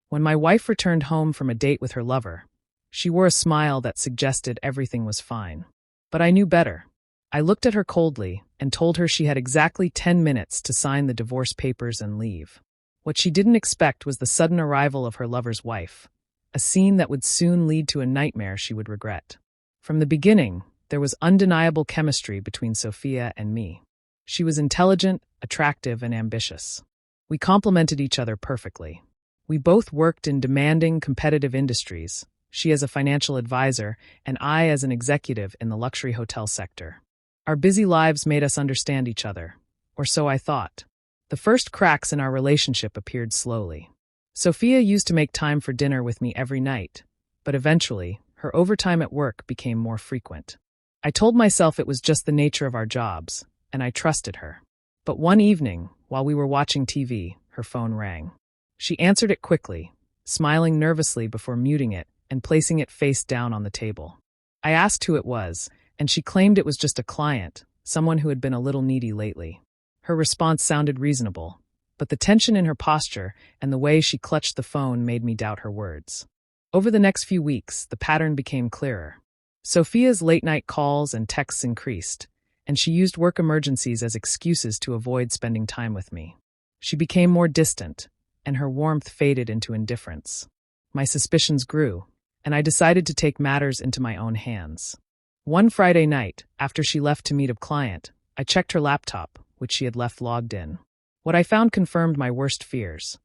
When my wife returned home from a date with her lover, she wore a smile that suggested everything was fine. But I knew better. I looked at her coldly and told her she had exactly 10 minutes to sign the divorce papers and leave. What she didn't expect was the sudden arrival of her lover's wife, a scene that would soon lead to a nightmare she would regret. From the beginning, there was undeniable chemistry between Sophia and me. She was intelligent, attractive, and ambitious. We complemented each other perfectly. We both worked in demanding, competitive industries, she as a financial advisor and I as an executive in the luxury hotel sector. Our busy lives made us understand each other, or so I thought. The first cracks in our relationship appeared slowly. Sophia used to make time for dinner with me every night, but eventually, her overtime at work became more frequent. I told myself it was just the nature of our jobs, and I trusted her. But one evening, while we were watching TV, her phone rang. She answered it quickly, smiling nervously before muting it and placing it face down on the table. I asked who it was, and she claimed it was just a client, someone who had been a little needy lately. Her response sounded reasonable, but the tension in her posture and the way she clutched the phone made me doubt her words. Over the next few weeks, the pattern became clearer. Sophia's late-night calls and texts increased, and she used work emergencies as excuses to avoid spending time with me. She became more distant, and her warmth faded into indifference. My suspicions grew, and I decided to take matters into my own hands. One Friday night, after she left to meet a client, I checked her laptop, which she had left logged in. What I found confirmed my worst fears.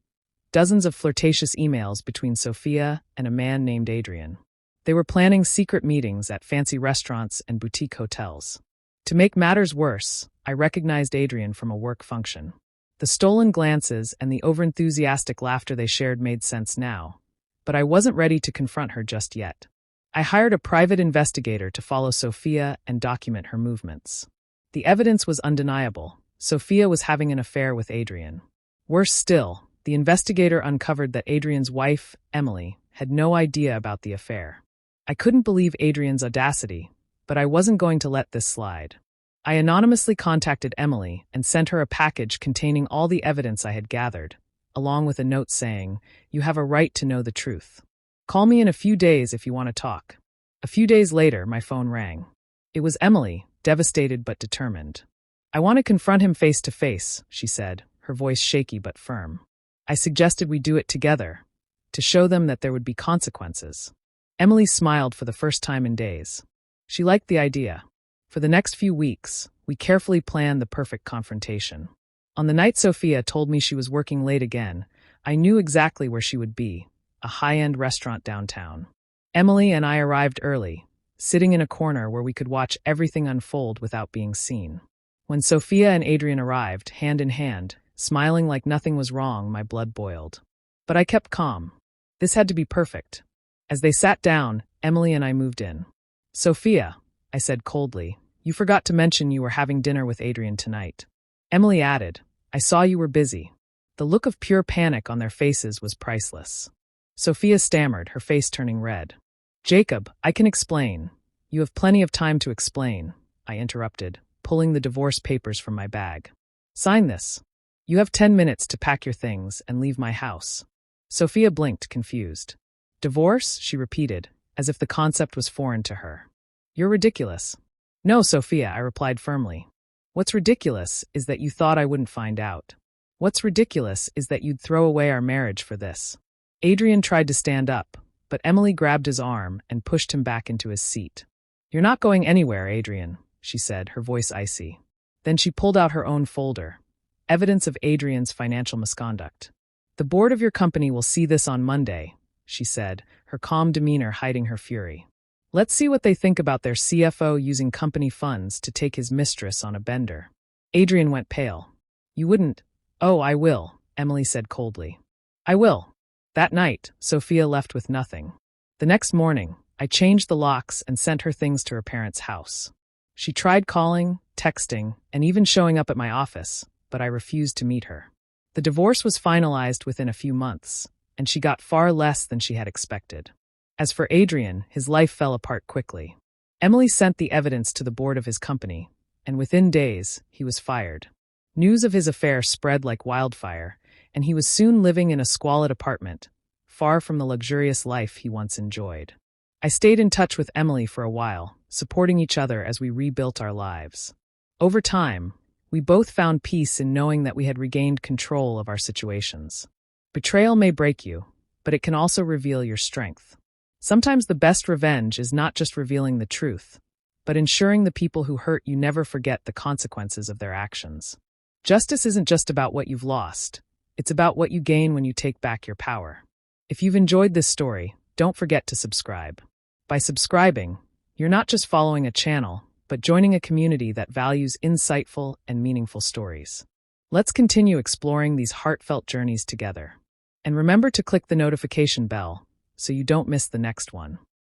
Dozens of flirtatious emails between Sophia and a man named Adrian. They were planning secret meetings at fancy restaurants and boutique hotels. To make matters worse, I recognized Adrian from a work function. The stolen glances and the overenthusiastic laughter they shared made sense now, but I wasn't ready to confront her just yet. I hired a private investigator to follow Sophia and document her movements. The evidence was undeniable. Sophia was having an affair with Adrian. Worse still, the investigator uncovered that Adrian's wife, Emily, had no idea about the affair. I couldn't believe Adrian's audacity, but I wasn't going to let this slide. I anonymously contacted Emily and sent her a package containing all the evidence I had gathered, along with a note saying, "You have a right to know the truth. Call me in a few days if you want to talk." A few days later, my phone rang. It was Emily, devastated but determined. "I want to confront him face to face," she said, her voice shaky but firm. I suggested we do it together, to show them that there would be consequences. Emily smiled for the first time in days. She liked the idea. For the next few weeks, we carefully planned the perfect confrontation. On the night Sophia told me she was working late again, I knew exactly where she would be, a high-end restaurant downtown. Emily and I arrived early, sitting in a corner where we could watch everything unfold without being seen. When Sophia and Adrian arrived, hand in hand, smiling like nothing was wrong, my blood boiled. But I kept calm. This had to be perfect. As they sat down, Emily and I moved in. "Sophia," I said coldly, "you forgot to mention you were having dinner with Adrian tonight." Emily added, "I saw you were busy." The look of pure panic on their faces was priceless. Sophia stammered, her face turning red. "Jacob, I can explain." "You have plenty of time to explain," I interrupted, pulling the divorce papers from my bag. "Sign this. You have 10 minutes to pack your things and leave my house." Sophia blinked, confused. "Divorce?" she repeated, as if the concept was foreign to her. "You're ridiculous." "No, Sophia," I replied firmly. "What's ridiculous is that you thought I wouldn't find out. What's ridiculous is that you'd throw away our marriage for this." Adrian tried to stand up, but Emily grabbed his arm and pushed him back into his seat. "You're not going anywhere, Adrian," she said, her voice icy. Then she pulled out her own folder, evidence of Adrian's financial misconduct. "The board of your company will see this on Monday," she said, her calm demeanor hiding her fury. "Let's see what they think about their CFO using company funds to take his mistress on a bender." Adrian went pale. "You wouldn't." "Oh, I will," Emily said coldly. "I will." That night, Sophia left with nothing. The next morning, I changed the locks and sent her things to her parents' house. She tried calling, texting, and even showing up at my office, but I refused to meet her. The divorce was finalized within a few months, and she got far less than she had expected. As for Adrian, his life fell apart quickly. Emily sent the evidence to the board of his company, and within days, he was fired. News of his affair spread like wildfire, and he was soon living in a squalid apartment, far from the luxurious life he once enjoyed. I stayed in touch with Emily for a while, supporting each other as we rebuilt our lives. Over time, we both found peace in knowing that we had regained control of our situations. Betrayal may break you, but it can also reveal your strength. Sometimes the best revenge is not just revealing the truth, but ensuring the people who hurt you never forget the consequences of their actions. Justice isn't just about what you've lost. It's about what you gain when you take back your power. If you've enjoyed this story, don't forget to subscribe. By subscribing, you're not just following a channel, but joining a community that values insightful and meaningful stories. Let's continue exploring these heartfelt journeys together. And remember to click the notification bell so you don't miss the next one.